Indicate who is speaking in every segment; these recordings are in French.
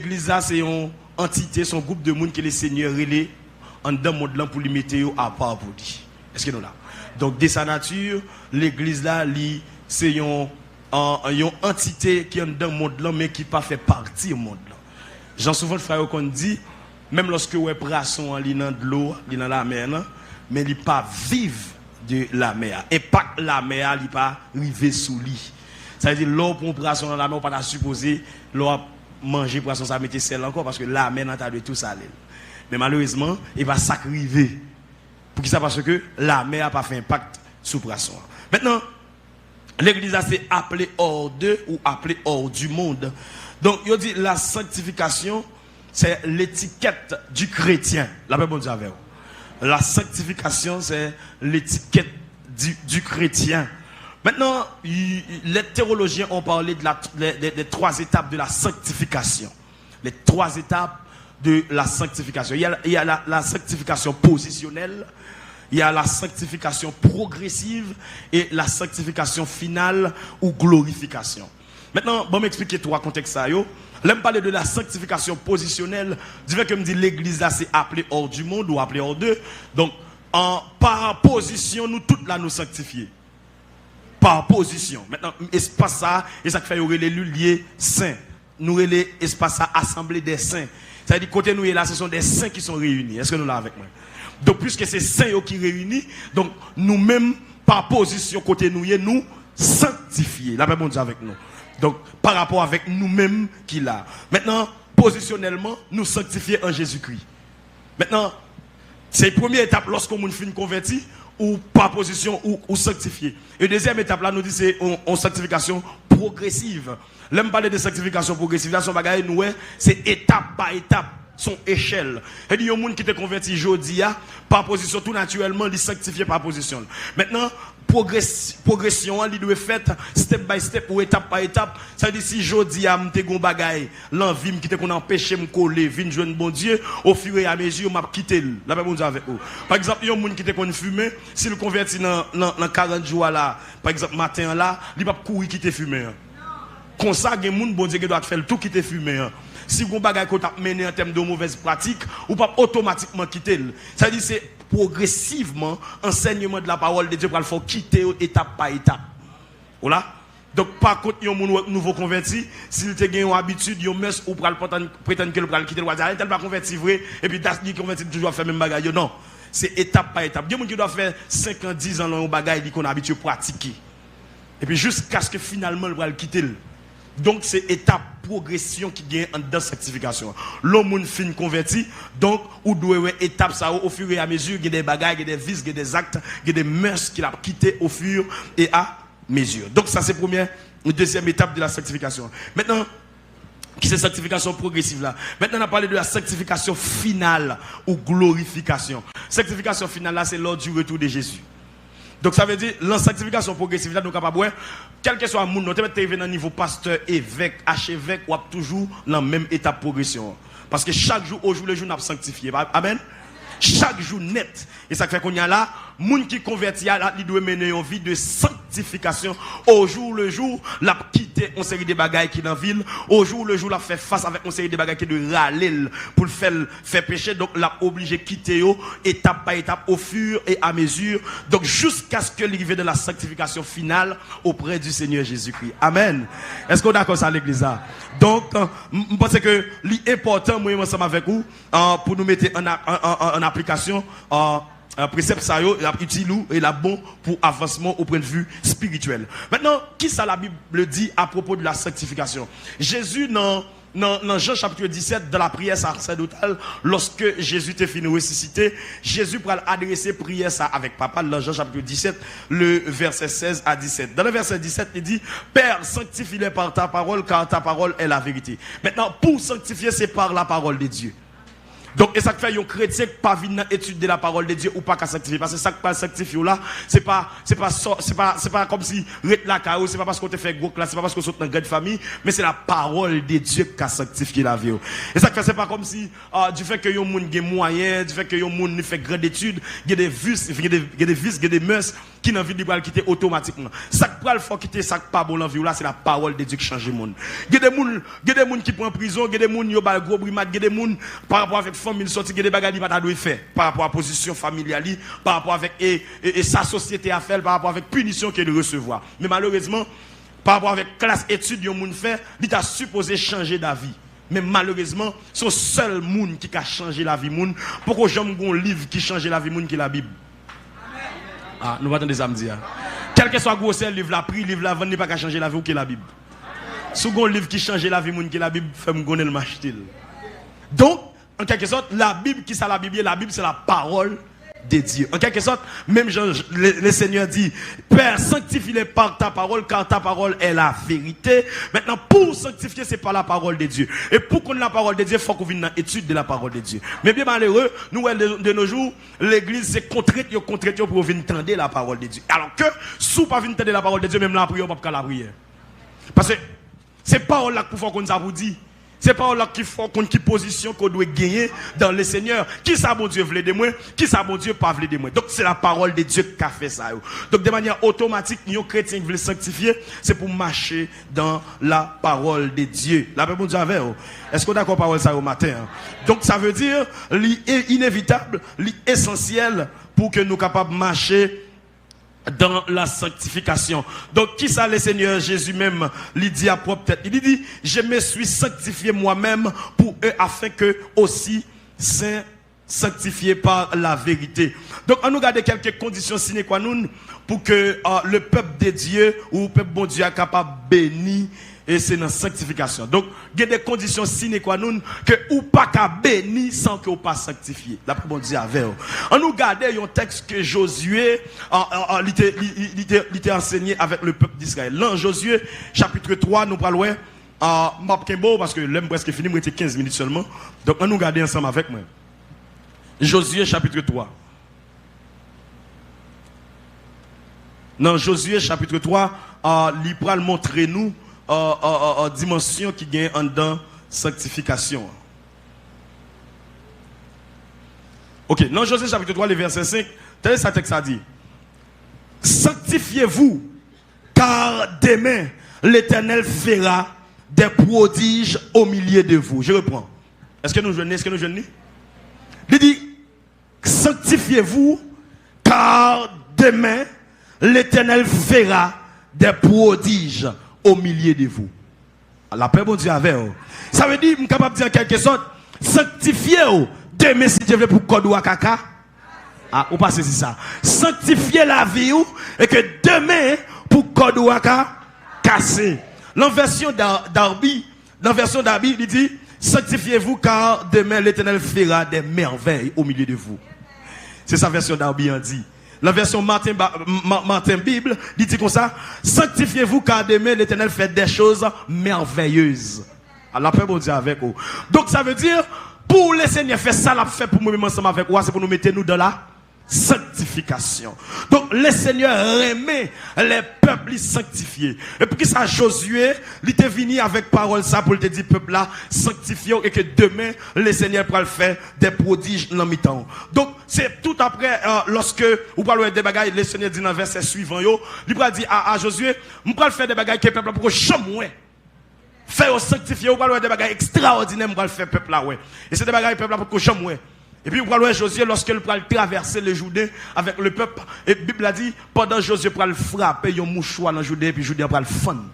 Speaker 1: L'église là, c'est une entité, son groupe de monde que les seigneurs relais en dedans monde là pour lui mettre à part pour lui. Est-ce que nous là? Donc de sa nature, l'église là, c'est une entité qui est dans le monde là, mais qui pas fait partie du monde là. J'en souvent le frère qu'on dit, même lorsque vous êtes poisson en dans de l'eau, dans la mer, mais il pas vivre de la mer. Et pas que la mer, il pas arriver sous lui. Ça veut dire l'eau pour poisson dans la mer, on pas supposer l'eau manger poisson ça mettre sel encore parce que la mer n'a de tout ça. Mais malheureusement, il va s'acriver. Pour qui ça? Parce que la mer n'a pas fait impact sur poisson. Maintenant, l'église c'est appelé hors de ou appelé hors du monde. Donc, il dit la sanctification, c'est l'étiquette du chrétien. La paix bon Dieu avec vous. La sanctification, c'est l'étiquette du chrétien. Maintenant, les théologiens ont parlé des 3 étapes de la sanctification. Les 3 étapes de la sanctification. Il y a la sanctification positionnelle, il y a la sanctification progressive et la sanctification finale ou glorification. Maintenant, bon m'expliquer 3 contextes ça yo. Là me parler de la sanctification positionnelle, du fait que me dit l'église là c'est appelé hors du monde ou appelé hors d'eux. Donc par position nous toutes là nous sanctifier. Par position. Maintenant, espace ça, et ça fait y aurait les liés saints. Nous les espace ça assemblée des saints. Ça veut dire côté nous là, ce sont des saints qui sont réunis. Est-ce que nous là avec moi? Donc puisque c'est saints qui réunis, donc nous-mêmes par position côté nous sanctifier. La paix bon Dieu avec nous. Donc par rapport avec nous-mêmes qui là. Maintenant, positionnellement, nous sanctifier en Jésus-Christ. Maintenant, c'est la première étape lorsqu'on finit converti ou par position ou sanctifié. Et deuxième étape là nous dit c'est une sanctification progressive. Là me parler de sanctification progressive là son bagaille nous c'est étape par étape, son échelle. Et dit un monde qui te converti jodi a par position tout naturellement il sanctifié par position. Maintenant progression il doit faire step by step ou étape par étape. Ça veut dire si jodi a m'te gon bagaille l'envie qui te qu'on empêcher me coller vinn joindre bon Dieu au fur et à mesure m'a quitter la paix bon Dieu avec vous. Par exemple un monde qui te qu'on fumer s'il converti dans 40 jours là par exemple matin là il pas courir quitter fumer. Comme ça gen monde bon Dieu qui doit faire tout quitter fumer. Si gon bagaille qu'on t'a mené en termes de mauvaises pratiques ou pas automatiquement quitter. Ça veut dire c'est progressivement enseignement de la parole de Dieu pour le faire quitter étape par étape. Voilà. Donc par contre yon moun nouveau converti, s'il te gen une habitude, yon mess ou pral prétendre que le pral quitter le voisin, tel pas converti vrai et puis das dit converti toujours faire même bagaille. Non, c'est étape par étape. Yon moun qui doit faire 5 ans, 10 ans dans un bagaille dit qu'on a habitué pratiquer. Et puis jusqu'à ce que finalement le pral quitter. Donc c'est étape progression qui gagne en dans sanctification. L'homme fin converti, donc ou doit étape ça au fur et à mesure, il y a des bagages, il y a des vices, il y a des actes, il y a des mœurs qu'il a quitté au fur et à mesure. Donc ça c'est première ou deuxième étape de la sanctification. Maintenant qui c'est sanctification progressive là. Maintenant on a parlé de la sanctification finale ou glorification. Sanctification finale là c'est lors du retour de Jésus. Donc ça veut dire la sanctification progressive là nous capable quel que soit le monde, nous te arrivé dans niveau pasteur, évêque, archevêque ou toujours dans la même étape de progression. Parce que chaque jour au jour le jour nous sanctifié. Amen. Chaque jour net. Et ça fait qu'on y a là, moun qui convertit là, il doit mener une vie de sanctification au jour le jour, l'a quitter une série de bagailles qui dans ville, au jour le jour l'a fait face avec une série de bagailles qui de râler pour le faire pécher, donc l'a obligé quitter étape par étape au fur et à mesure, donc jusqu'à ce que l'arrivée de la sanctification finale auprès du Seigneur Jésus-Christ. Amen. Est-ce qu'on est d'accord ça l'église là? Donc je pense que l'important moi ensemble avec vous pour nous mettre en application précepte ça yo la utile et la bon pour avancement au point de vue spirituel. Maintenant, qui ça la Bible dit à propos de la sanctification? Jésus dans Jean chapitre 17 dans la prière sacerdotale, lorsque Jésus était fini ressuscité, Jésus pour adresser prière ça avec papa dans Jean chapitre 17 le verset 16 à 17. Dans le verset 17 il dit Père sanctifie-les par ta parole car ta parole est la vérité. Maintenant pour sanctifier c'est par la parole de Dieu. Donc, et ça fait un chrétien qui pas venir étudier la parole de Dieu ou pas qu'à sanctifier. Parce que ça qui pas sanctifier là, c'est pas comme si ret la caillou, c'est pas parce qu'on te fait gros classe, c'est pas parce qu'on saute dans une grande famille, mais c'est la parole de Dieu qui a sanctifié la vie. Et ça fait c'est pas comme si, du fait que yon moun gen moyen, du fait que yon moun fait grande étude, il y a des vices, il y a des mœurs, qui n'a envie de le quitter automatiquement. Ça qui peut le faire quitter, ça qui pas bon l'envie là, c'est la parole de Dieu qui change le monde. Il y a des gens qui prennent en prison, il y a des gens qui ont gros brimade, il y a des gens par rapport avec famille sorti, il y a des bagages qui pas doivent faire par rapport à la position familiale, par rapport avec et sa société à faire, par rapport avec punition qu'il recevoir. Mais malheureusement, par rapport avec classe études, il y a monde fait, il a supposé changer d'avis. Mais malheureusement, c'est le seul monde qui a changé la vie monde. Pourquoi j'aime un livre qui change la vie monde qui est la Bible? Ah, nous attendons des dire. Quel que soit le livre la prix, livre la vente n'est pas qu'à changer la vie ou qui est la Bible. Si un livre qui change la vie monde qui est la Bible, fait-moi connaître le m'acheter. Donc, en quelque sorte, la Bible, qui c'est la Bible? La Bible, c'est la parole de Dieu. En quelque sorte, même le Seigneur dit, Père, sanctifie-les par ta parole, car ta parole est la vérité. Maintenant, pour sanctifier, c'est par la parole de Dieu. Et pour qu'on ait la parole de Dieu, il faut qu'on vienne dans l'étude de la parole de Dieu. Mais bien malheureux, nous, de nos jours, l'église, c'est contrainte pour venir entendre la parole de Dieu. Alors que, si vous ne pas venir entendre la parole de Dieu, même la prière, on ne peut pas la prière. Parce que, c'est pas là qu'il faut qu'on nous dit. C'est pas là qu'il faut qu'on qui position qu'on doit gagner dans le Seigneur. Qui ça bon Dieu veut de moi, qui ça bon Dieu pas veut de moi. Donc c'est la parole de Dieu qui a fait ça. Donc de manière automatique, nous chrétiens qui veulent sanctifier, c'est pour marcher dans la parole de Dieu. La paix bon Dieu avec. Est-ce qu'on est d'accord parole ça au matin? Donc ça veut dire l'inévitable, l'essentiel pour que nous capables de marcher dans la sanctification. Donc, qui ça le Seigneur Jésus même, il dit à propre tête. Il dit, je me suis sanctifié moi-même pour eux afin que aussi saints sanctifiés par la vérité. Donc, on nous garde quelques conditions sine qua non pour que le peuple de Dieu ou le peuple bon Dieu est capable de bénir. Et c'est dans la sanctification. Donc, il y a des conditions sine qua non que ou pas qu'à bénir sans que ou pas sanctifier. D'après bon Dieu avec. On nous garde un texte que Josué était enseigné avec le peuple d'Israël. Là, Josué, chapitre 3, nous parlons parce que l'aime presque fini, il était 15 minutes seulement. Donc, on nous garde ensemble avec moi. Josué, chapitre 3. Dans Josué, chapitre 3, il va montrer nous dimension qui gagne en dedans sanctification. Ok, dans Josué chapitre 3, le verset 5, tel est ce texte a dit. Sanctifiez-vous, car demain l'Éternel fera des prodiges au milieu de vous. Je reprends. Est-ce que nous jeûnons? Est-ce que nous jeûnons? Il dit, sanctifiez-vous, car demain l'Éternel fera des prodiges au milieu de vous. La paix bon Dieu avec vous. Ça veut dire, je suis capable de dire en quelque sorte, sanctifiez-vous. Demain, si Dieu veut pour code ou à caca. Ah, ou pas c'est ça. Sanctifiez la vie ou, et que demain, pour code ou à casser. Dans la version d'Arbi, il dit, sanctifiez-vous car demain l'Éternel fera des merveilles au milieu de vous. C'est sa version d'Arbi en dit. La version Martin Bible dit comme ça, sanctifiez-vous car demain l'Éternel fait des choses merveilleuses. La paix bon Dieu avec vous. Donc ça veut dire, pour le Seigneur faire ça, l'a fait pour nous-mêmes ensemble avec vous, c'est pour nous mettre nous dans la sanctification. Donc le Seigneur remet les peuples sanctifiés. Et puis ça Josué, il était venu avec parole ça pour te dire peuple là sanctifié et que demain le Seigneur pourra le faire des prodiges dans le mi-temps. Donc c'est tout après lorsque vous parlez des bagages, le Seigneur dit dans le verset suivant il pourra dire à Josué, on pourra faire des bagages que le peuple pour jamais faire sanctifier, vous parlez des bagages extraordinaires pour le faire peuple là ouais. Et c'est des bagages peuple là pour jamais. Et puis, vous parlez Josué, lorsqu'il pourra traverser le Jourdain avec le peuple, et la Bible a dit, pendant Josué pourra le frapper, il y a un mouchoir dans le Jourdain, et puis Jourdain pourra le fendre.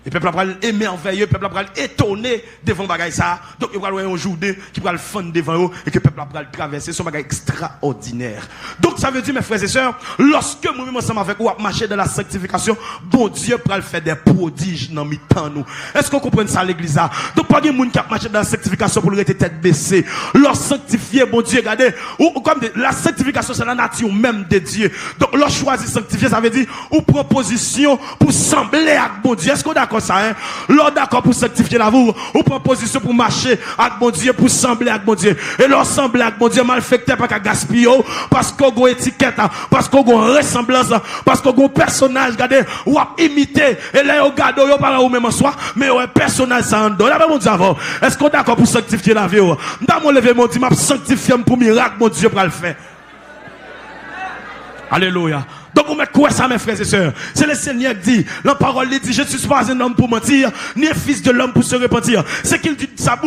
Speaker 1: Et le peuple pourra émerveiller, le peuple pourra étonner devant bagaille ça. Donc, il pourra un Jourdain qui pourra le fendre devant eux, et que le peuple pourra le traverser, c'est un bagage extraordinaire. Donc, ça veut dire, mes frères et sœurs, lorsque nous, ensemble avec vous, marcher dans la sanctification, bon Dieu pourra le faire des prodiges dans le temps nous. Est-ce qu'on comprend ça, l'église là? Donc, pas de monde qui a marché dans la sanctification pour le rester tête baissée. Leur sanctifier, bon Dieu, regardez, ou comme la sanctification, c'est la nature même de Dieu. Donc, leur choisir sanctifier, ça veut dire, ou proposition pour sembler à bon Dieu. Est-ce qu'on est d'accord ça, hein? Leur d'accord pour sanctifier la vie, ou proposition pour marcher avec bon Dieu, pour sembler avec bon Dieu. Et leur sembler avec bon Dieu, malfecté, pas qu'à gaspiller, parce qu'on a une étiquette, parce qu'on a une ressemblance, parce qu'on a un personnage, regardez, ou à imiter, et là, regardez, ou pas ou même en soi, mais un personnage, ça en donne. Là, mon Dieu, est-ce qu'on est d'accord pour sanctifier la vie? Dans mon lever, mon Dieu, m'a sanctifié pour miracle, mon Dieu, pour le faire. Alléluia. Donc on met quoi ça mes frères et sœurs? C'est le Seigneur qui dit, la parole dit, je ne suis pas un homme pour mentir, ni un fils de l'homme pour se repentir. C'est qu'il dit de sa bouche.